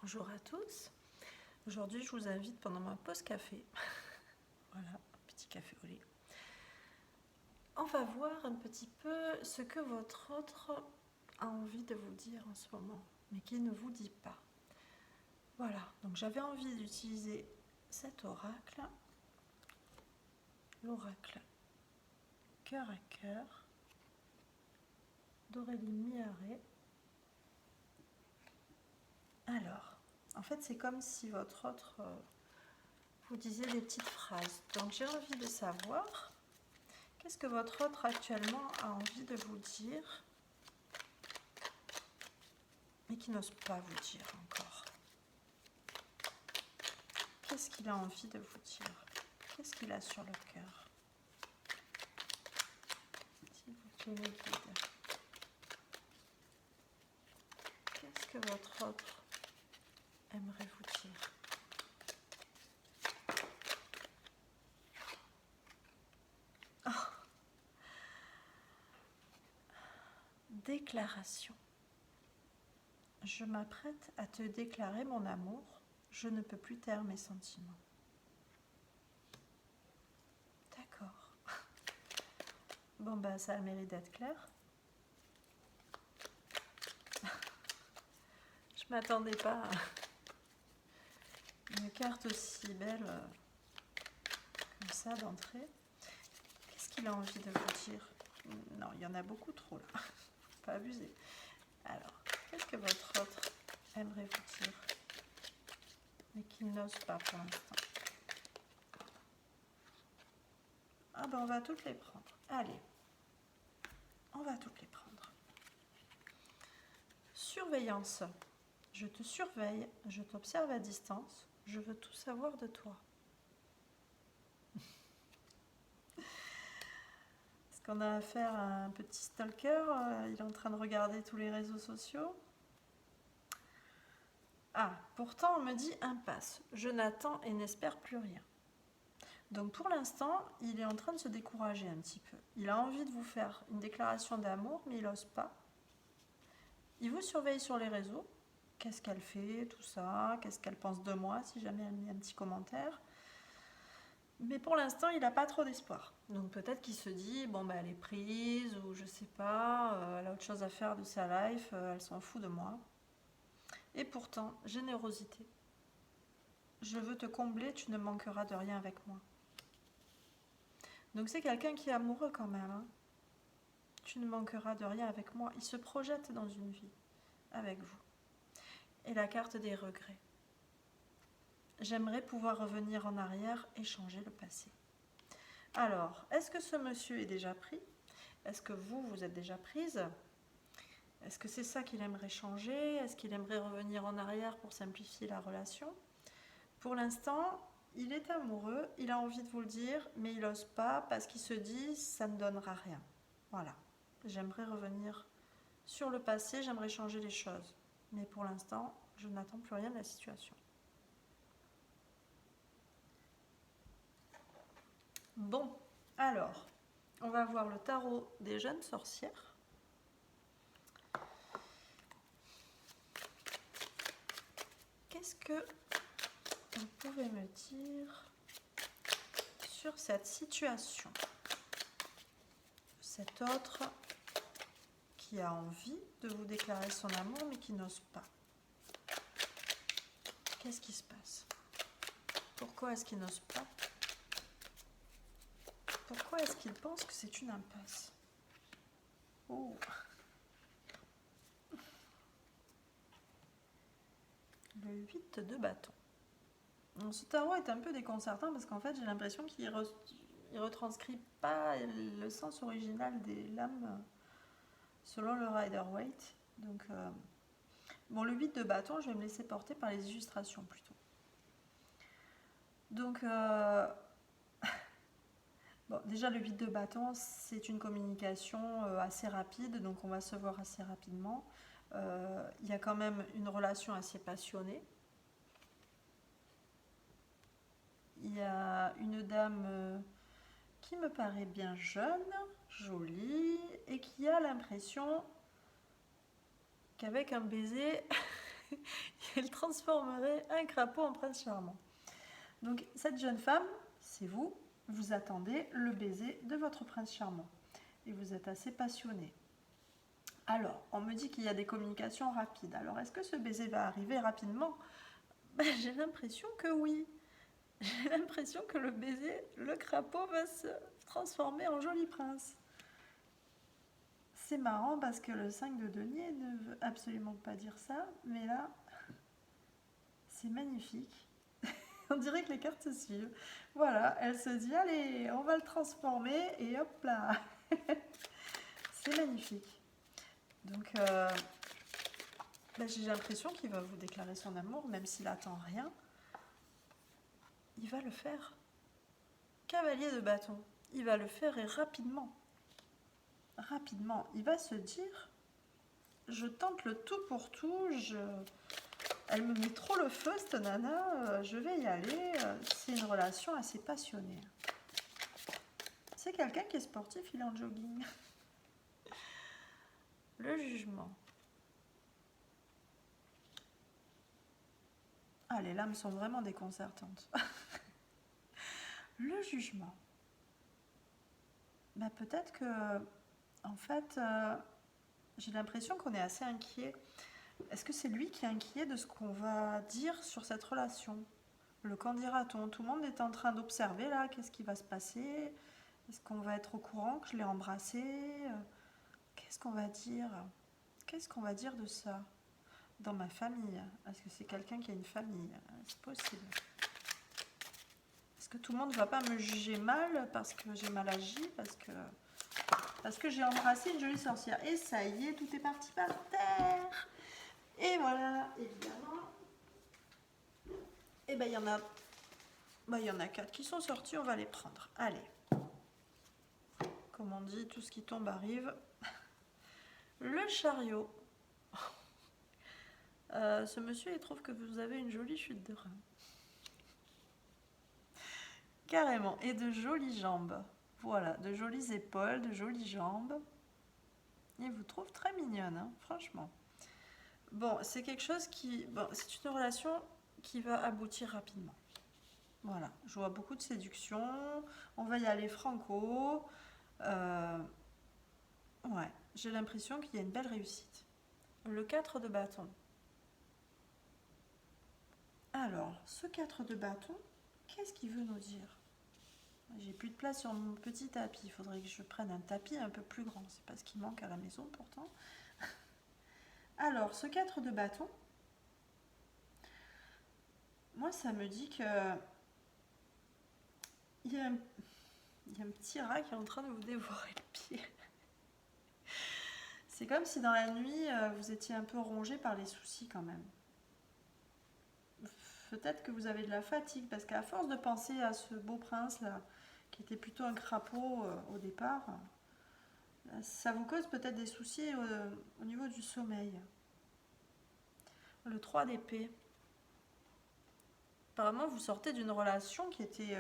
Bonjour à tous. Aujourd'hui, je vous invite pendant ma pause café. Voilà, un petit café au lait. On va voir un petit peu ce que votre autre a envie de vous dire en ce moment, mais qui ne vous dit pas. Voilà, donc j'avais envie d'utiliser cet oracle, l'oracle Cœur à Cœur d'Aurélie Miaret. Alors, en fait, c'est comme si votre autre vous disait des petites phrases. Donc j'ai envie de savoir qu'est-ce que votre autre actuellement a envie de vous dire, mais qui n'ose pas vous dire encore. Qu'est-ce qu'il a envie de vous dire? Qu'est-ce qu'il a sur le cœur? S'il vous plaît, mes guides. Qu'est-ce que votre autre aimerait vous dire? Oh. Déclaration. Je m'apprête à te déclarer mon amour. Je ne peux plus taire mes sentiments. D'accord. Bon, ben, ça a le mérite d'être clair. Je m'attendais pas à une carte aussi belle comme ça d'entrée. Qu'est-ce qu'il a envie de vous dire? Non, il y en a beaucoup trop là. Faut pas abuser. Alors, qu'est-ce que votre autre aimerait vous dire, mais qu'il n'ose pas pour l'instant? Ah ben, on va toutes les prendre. Allez, on va toutes les prendre. Surveillance. Je te surveille, je t'observe à distance, je veux tout savoir de toi. Est-ce qu'on a affaire à un petit stalker? Il est en train de regarder tous les réseaux sociaux. Ah, pourtant on me dit impasse. Je n'attends et n'espère plus rien. Donc pour l'instant, il est en train de se décourager un petit peu. Il a envie de vous faire une déclaration d'amour, mais il n'ose pas. Il vous surveille sur les réseaux. Qu'est-ce qu'elle fait, tout ça? Qu'est-ce qu'elle pense de moi, si jamais elle met un petit commentaire? Mais pour l'instant, il n'a pas trop d'espoir. Donc peut-être qu'il se dit, bon ben elle est prise, ou je sais pas, elle a autre chose à faire de sa life, elle s'en fout de moi. Et pourtant, générosité. Je veux te combler, tu ne manqueras de rien avec moi. Donc c'est quelqu'un qui est amoureux quand même. Hein. Tu ne manqueras de rien avec moi. Il se projette dans une vie avec vous. Et la carte des regrets. J'aimerais pouvoir revenir en arrière et changer le passé. Alors, est-ce que ce monsieur est déjà pris? Est-ce que vous êtes déjà prise? Est-ce que c'est ça qu'il aimerait changer? Est-ce qu'il aimerait revenir en arrière pour simplifier la relation? Pour l'instant, il est amoureux, il a envie de vous le dire, mais il n'ose pas parce qu'il se dit ça ne donnera rien. Voilà. J'aimerais revenir sur le passé, j'aimerais changer les choses. Mais pour l'instant, je n'attends plus rien de la situation. Bon, alors, on va voir le tarot des jeunes sorcières. Qu'est-ce que vous pouvez me dire sur cette situation? Cet autre qui a envie de vous déclarer son amour mais qui n'ose pas. Qu'est-ce qui se passe? Pourquoi est-ce qu'il n'ose pas? Pourquoi est-ce qu'il pense que c'est une impasse? Oh. Le 8 de bâton. Donc, ce tarot est un peu déconcertant parce qu'en fait j'ai l'impression qu'il ne retranscrit pas le sens original des lames selon le Rider-Waite. Donc, bon, le 8 de bâton, je vais me laisser porter par les illustrations plutôt. Donc, bon, déjà le 8 de bâton, c'est une communication assez rapide, donc on va se voir assez rapidement. Il y a quand même une relation assez passionnée. Il y a une dame qui me paraît bien jeune, jolie, et qui a l'impression qu'avec un baiser, qu'elle transformerait un crapaud en prince charmant. Donc cette jeune femme, c'est vous, vous attendez le baiser de votre prince charmant. Et vous êtes assez passionné. Alors, on me dit qu'il y a des communications rapides. Alors, est-ce que ce baiser va arriver rapidement? J'ai l'impression que oui. J'ai l'impression que le baiser, le crapaud va se transformer en joli prince. C'est marrant parce que le 5 de denier ne veut absolument pas dire ça, mais là, c'est magnifique. On dirait que les cartes se suivent. Voilà, elle se dit, allez, on va le transformer et hop là. C'est magnifique. Donc, j'ai l'impression qu'il va vous déclarer son amour, même s'il attend rien. Il va le faire. Cavalier de bâton, il va le faire et rapidement. Rapidement, il va se dire, je tente le tout pour tout, elle me met trop le feu cette nana, je vais y aller. C'est une relation assez passionnée. C'est quelqu'un qui est sportif, il est en jogging. Le jugement. Ah, les lames sont vraiment déconcertantes. Le jugement. Peut-être que, en fait, j'ai l'impression qu'on est assez inquiet. Est-ce que c'est lui qui est inquiet de ce qu'on va dire sur cette relation? Le qu'en dira-t-on? Tout le monde est en train d'observer là, qu'est-ce qui va se passer? Est-ce qu'on va être au courant que je l'ai embrassé? Qu'est-ce qu'on va dire? Qu'est-ce qu'on va dire de ça dans ma famille? Est-ce que c'est quelqu'un qui a une famille? C'est possible. Est-ce que tout le monde ne va pas me juger mal parce que j'ai mal agi, parce que j'ai embrassé une jolie sorcière? Et ça y est, tout est parti par terre. Et voilà, évidemment. Et il y en a 4 qui sont sortis, on va les prendre. Allez. Comme on dit, tout ce qui tombe arrive. Le chariot. Ce monsieur, il trouve que vous avez une jolie chute de rein. Carrément. Et de jolies jambes. Voilà, de jolies épaules, de jolies jambes. Il vous trouve très mignonne, hein, franchement. Bon, c'est quelque chose qui... Bon, c'est une relation qui va aboutir rapidement. Voilà, je vois beaucoup de séduction. On va y aller franco. Ouais, j'ai l'impression qu'il y a une belle réussite. Le 4 de bâton. Alors, ce 4 de bâton, qu'est-ce qu'il veut nous dire? J'ai plus de place sur mon petit tapis. Il faudrait que je prenne un tapis un peu plus grand. C'est pas ce qui manque à la maison pourtant. Alors, ce 4 de bâton, moi ça me dit que il y a un petit rat qui est en train de vous dévorer le pied. C'est comme si dans la nuit, vous étiez un peu rongé par les soucis quand même. Peut-être que vous avez de la fatigue, parce qu'à force de penser à ce beau prince-là, qui était plutôt un crapaud au départ, ça vous cause peut-être des soucis au niveau du sommeil. Le 3 d'épée. Apparemment, vous sortez d'une relation qui était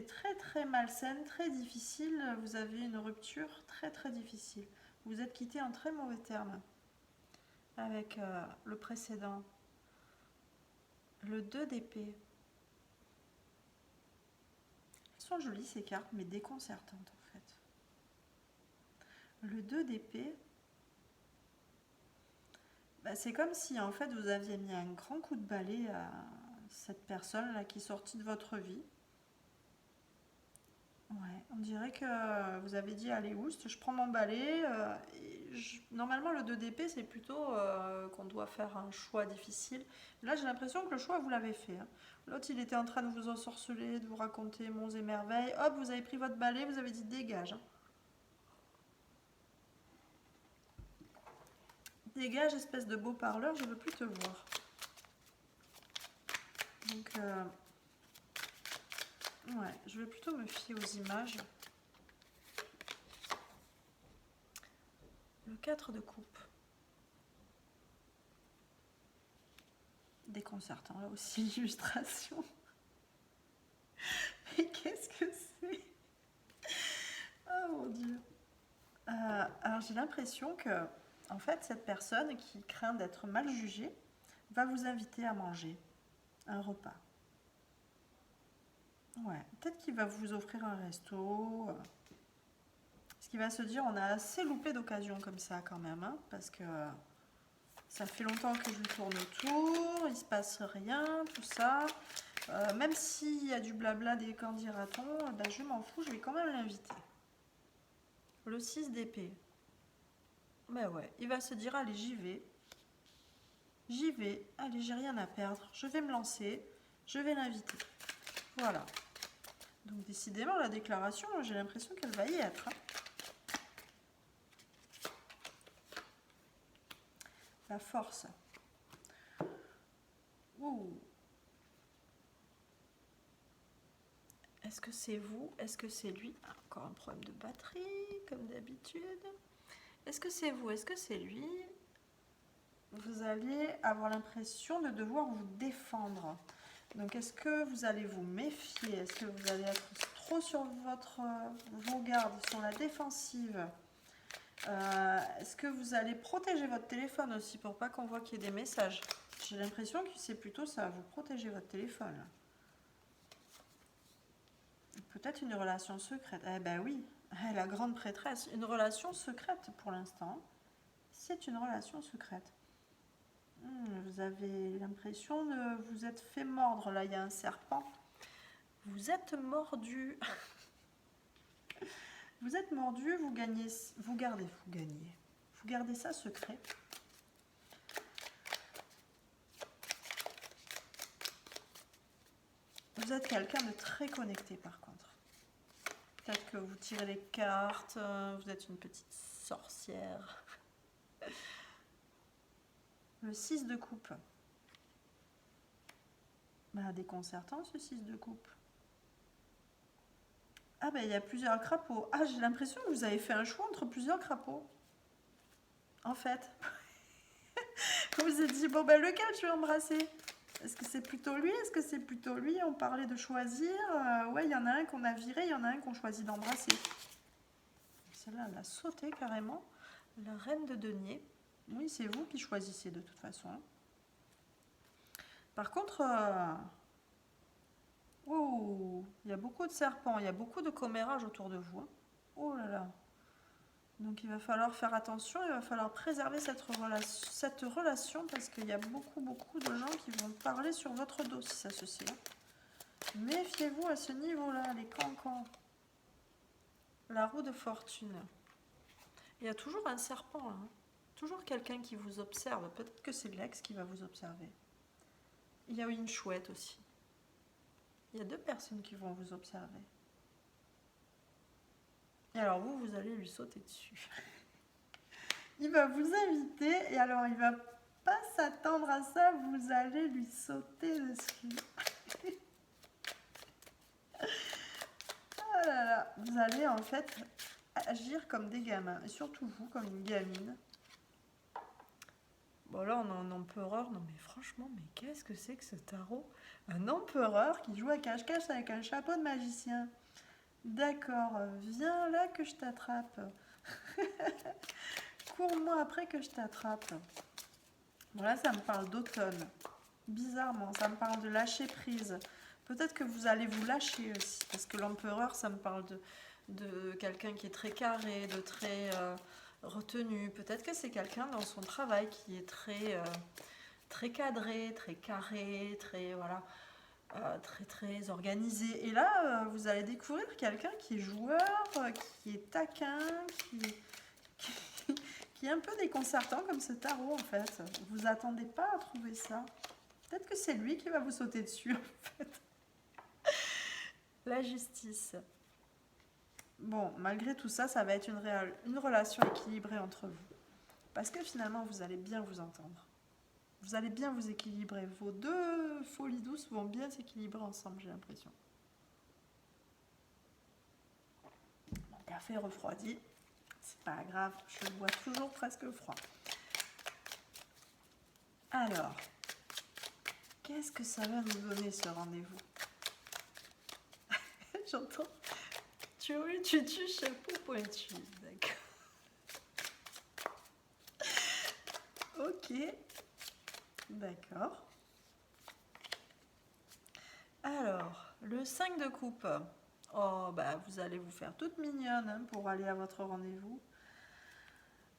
très très malsaine, très difficile. Vous avez une rupture très très difficile. Vous êtes quitté en très mauvais termes avec le précédent. Le 2 d'épée. Elles sont jolies ces cartes, mais déconcertantes en fait. Le 2 d'épée, c'est comme si en fait vous aviez mis un grand coup de balai à cette personne là qui est sortie de votre vie. Ouais, on dirait que vous avez dit allez oust, je prends mon balai. Normalement le 2 d'épée c'est plutôt qu'on doit faire un choix difficile. Là j'ai l'impression que le choix vous l'avez fait, hein. L'autre il était en train de vous ensorceler, de vous raconter monts et merveilles. Hop, vous avez pris votre balai, vous avez dit dégage, hein. Dégage espèce de beau parleur, je veux plus te voir. Donc ouais, je vais plutôt me fier aux images. Le 4 de coupe. Déconcertant là aussi l'illustration. Mais qu'est-ce que c'est? Oh mon dieu. Alors j'ai l'impression que En fait, cette personne qui craint d'être mal jugée va vous inviter à manger un repas. Ouais, peut-être qu'il va vous offrir un resto. Parce qu'il va se dire, on a assez loupé d'occasions comme ça quand même, hein, parce que ça fait longtemps que je lui tourne autour, il se passe rien, tout ça. Même s'il y a du blabla des qu'en dira-t-on, ben je m'en fous, je vais quand même l'inviter. Le 6 d'épée. Ben ouais, il va se dire, allez, j'y vais. J'y vais, allez, j'ai rien à perdre, je vais me lancer, je vais l'inviter. Voilà. Donc décidément, la déclaration, j'ai l'impression qu'elle va y être. Hein. La force. Ouh. Est-ce que c'est vous? Est-ce que c'est lui? Encore un problème de batterie, comme d'habitude. Est-ce que c'est vous? Est-ce que c'est lui? Vous allez avoir l'impression de devoir vous défendre. Donc, est-ce que vous allez vous méfier? Est-ce que vous allez être trop sur vos gardes, sur la défensive? Est-ce que vous allez protéger votre téléphone aussi pour pas qu'on voit qu'il y ait des messages? J'ai l'impression que c'est plutôt ça, vous protégez votre téléphone. Peut-être une relation secrète. Eh ben oui, la grande prêtresse. Une relation secrète pour l'instant. C'est une relation secrète. Vous avez l'impression de vous être fait mordre. Là, il y a un serpent. Vous êtes mordu. Vous êtes mordu, vous gagnez. Vous gardez ça secret. Vous êtes quelqu'un de très connecté par contre. Peut-être que vous tirez les cartes, vous êtes une petite sorcière. Le 6 de coupe. Bah, déconcertant ce 6 de coupe. Ah ben il y a plusieurs crapauds. Ah, j'ai l'impression que vous avez fait un choix entre plusieurs crapauds. En fait. Vous vous êtes dit, bon ben lequel tu veux embrasser? Est-ce que c'est plutôt lui? Est-ce que c'est plutôt lui? On parlait de choisir. Ouais, il y en a un qu'on a viré, il y en a un qu'on choisit d'embrasser. Celle-là, elle a sauté carrément. La reine de denier. Oui, c'est vous qui choisissez de toute façon. Par contre, oh, il y a beaucoup de serpents, il y a beaucoup de commérages autour de vous. Oh là là. Donc il va falloir faire attention, il va falloir préserver cette relation parce qu'il y a beaucoup de gens qui vont parler sur votre dos si ça se sait. Méfiez-vous à ce niveau-là, les cancans. La roue de fortune. Il y a toujours un serpent là. Toujours quelqu'un qui vous observe. Peut-être que c'est l'ex qui va vous observer. Il y a une chouette aussi. Il y a 2 personnes qui vont vous observer. Et alors vous allez lui sauter dessus. Il va vous inviter et alors il va pas s'attendre à ça, vous allez lui sauter dessus. Oh là là, vous allez en fait agir comme des gamins et surtout vous comme une gamine. Bon là on a un empereur, non mais franchement, mais qu'est-ce que c'est que ce tarot? Un empereur qui joue à cache-cache avec un chapeau de magicien. D'accord, viens là que je t'attrape. Cours-moi après que je t'attrape. Bon là ça me parle d'automne. Bizarrement, ça me parle de lâcher prise. Peut-être que vous allez vous lâcher aussi, parce que l'empereur, ça me parle de quelqu'un qui est très carré, de très retenu. Peut-être que c'est quelqu'un dans son travail qui est très cadré, très carré, très voilà, très organisé. Et là, vous allez découvrir quelqu'un qui est joueur, qui est taquin, qui est un peu déconcertant comme ce tarot en fait. Vous attendez pas à trouver ça. Peut-être que c'est lui qui va vous sauter dessus en fait. La justice. Bon, malgré tout ça, ça va être une relation équilibrée entre vous. Parce que finalement, vous allez bien vous entendre. Vous allez bien vous équilibrer. Vos 2 folies douces vont bien s'équilibrer ensemble, j'ai l'impression. Mon café refroidi. C'est pas grave, je le bois toujours presque froid. Alors, qu'est-ce que ça va nous donner ce rendez-vous? J'entends. Tu chapeau pointu. D'accord. Ok. D'accord. Alors, le 5 de coupe. Oh, bah, vous allez vous faire toute mignonne hein, pour aller à votre rendez-vous.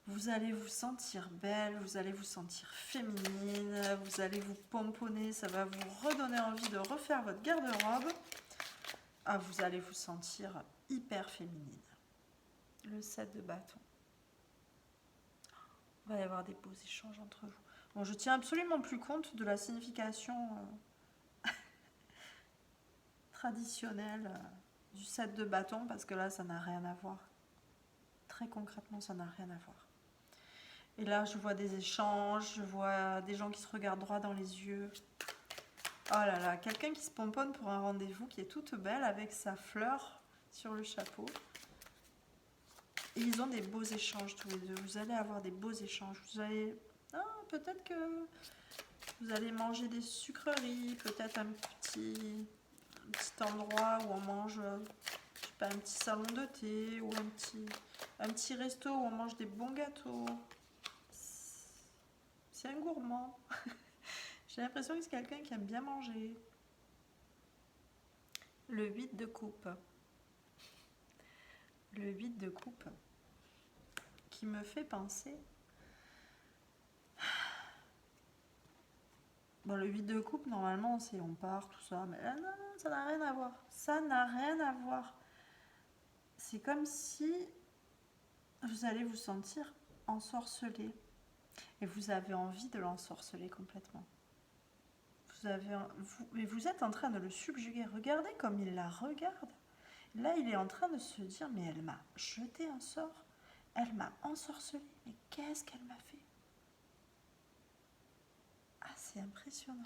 Vous allez vous sentir belle, vous allez vous sentir féminine, vous allez vous pomponner, ça va vous redonner envie de refaire votre garde-robe. Ah, vous allez vous sentir hyper féminine. Le 7 de bâton. Il va y avoir des beaux échanges entre vous. Bon, je tiens absolument plus compte de la signification traditionnelle du 7 de bâton parce que là, ça n'a rien à voir. Très concrètement, ça n'a rien à voir. Et là, je vois des échanges, je vois des gens qui se regardent droit dans les yeux. Oh là là, quelqu'un qui se pomponne pour un rendez-vous, qui est toute belle avec sa fleur sur le chapeau. Et ils ont des beaux échanges tous les deux. Vous allez avoir des beaux échanges. Vous allez... Ah, peut-être que vous allez manger des sucreries, peut-être un petit endroit où on mange, je sais pas, un petit salon de thé ou un petit resto où on mange des bons gâteaux. C'est un gourmand. J'ai l'impression que c'est quelqu'un qui aime bien manger. Le 8 de coupe. Le 8 de coupe qui me fait penser... Bon, le 8 de coupe, normalement, c'est on part, tout ça. Mais là, non, ça n'a rien à voir. Ça n'a rien à voir. C'est comme si vous allez vous sentir ensorcelé. Et vous avez envie de l'ensorceler complètement. Vous êtes en train de le subjuguer. Regardez comme il la regarde. Là, il est en train de se dire, mais elle m'a jeté un sort. Elle m'a ensorcelé. Mais qu'est-ce qu'elle m'a fait? Ah, c'est impressionnant.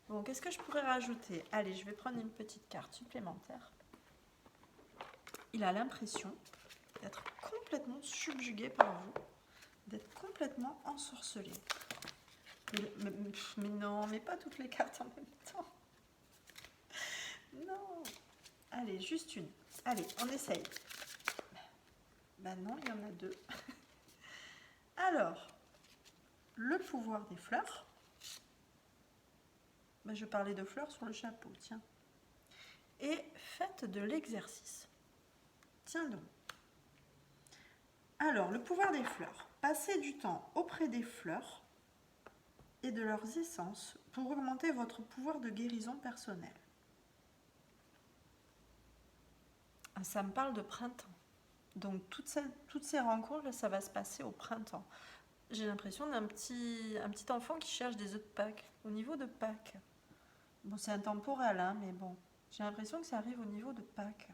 Bon, qu'est-ce que je pourrais rajouter? Allez, je vais prendre une petite carte supplémentaire. Il a l'impression d'être complètement subjugué par vous, d'être complètement ensorcelé. Mais non, mais pas toutes les cartes en même temps. Non. Allez, juste une. Allez, on essaye. Ben non, il y en a deux. Alors, le pouvoir des fleurs. Ben, je parlais de fleurs sur le chapeau, tiens. Et faites de l'exercice. Tiens donc. Alors, le pouvoir des fleurs. Passez du temps auprès des fleurs et de leurs essences pour augmenter votre pouvoir de guérison personnelle. Ça me parle de printemps. Donc, toutes ces rencontres, ça va se passer au printemps. J'ai l'impression d'un petit enfant qui cherche des œufs de Pâques, au niveau de Pâques. Bon, c'est intemporel, hein, mais bon. J'ai l'impression que ça arrive au niveau de Pâques.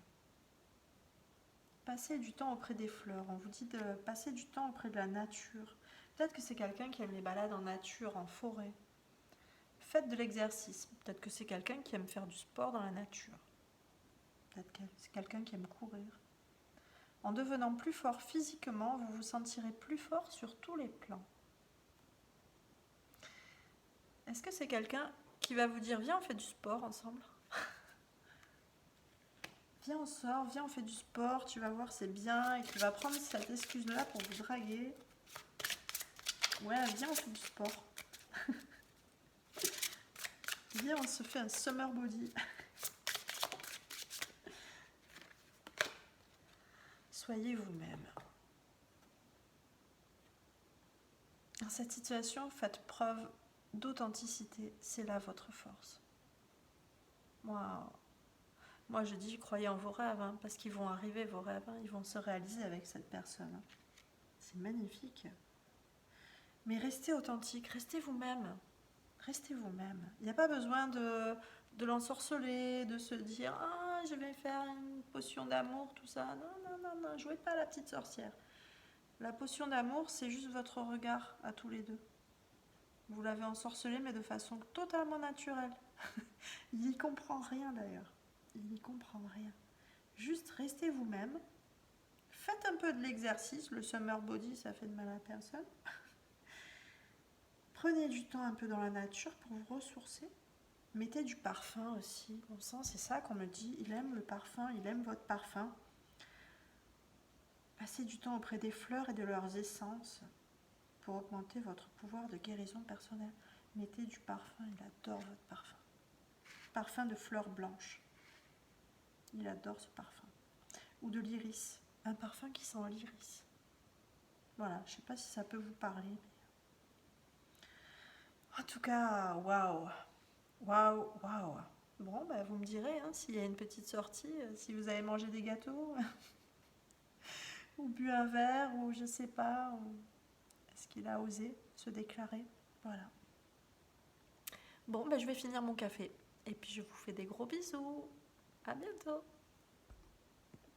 Passer du temps auprès des fleurs. On vous dit de passer du temps auprès de la nature. Peut-être que c'est quelqu'un qui aime les balades en nature, en forêt. Faites de l'exercice. Peut-être que c'est quelqu'un qui aime faire du sport dans la nature. Peut-être que c'est quelqu'un qui aime courir. En devenant plus fort physiquement, vous vous sentirez plus fort sur tous les plans. Est-ce que c'est quelqu'un qui va vous dire « Viens, on fait du sport ensemble ». Viens, on sort, viens, on fait du sport, tu vas voir, c'est bien. Et qui va prendre cette excuse-là pour vous draguer. Ouais, viens, on fait du sport. Viens, on se fait un summer body. Soyez vous-même. Dans cette situation, faites preuve d'authenticité. C'est là votre force. Moi, je dis, croyez en vos rêves, hein, parce qu'ils vont arriver, vos rêves. Hein, ils vont se réaliser avec cette personne. Hein. C'est magnifique. Mais restez authentique, restez vous-même. Restez vous-même. Il n'y a pas besoin de l'ensorceler, de se dire « Ah, je vais faire une potion d'amour, tout ça. » Non, jouez pas à la petite sorcière. La potion d'amour, c'est juste votre regard à tous les deux. Vous l'avez ensorcelé, mais de façon totalement naturelle. Il n'y comprend rien d'ailleurs. Il n'y comprend rien. Juste restez vous-même. Faites un peu de l'exercice. Le summer body, ça fait de mal à personne. Prenez du temps un peu dans la nature pour vous ressourcer. Mettez du parfum aussi. Bon sang, c'est ça qu'on me dit. Il aime le parfum, il aime votre parfum. Passez du temps auprès des fleurs et de leurs essences. pour augmenter votre pouvoir de guérison personnelle. Mettez du parfum, il adore votre parfum. Parfum de fleurs blanches. Il adore ce parfum. Ou de l'iris. Un parfum qui sent l'iris. Voilà, je ne sais pas si ça peut vous parler. En tout cas, waouh. Waouh, waouh. Bon, bah, vous me direz hein, s'il y a une petite sortie, si vous avez mangé des gâteaux, ou bu un verre, ou je sais pas. Est-ce qu'il a osé se déclarer? Voilà. Bon, bah, je vais finir mon café. Et puis je vous fais des gros bisous. À bientôt.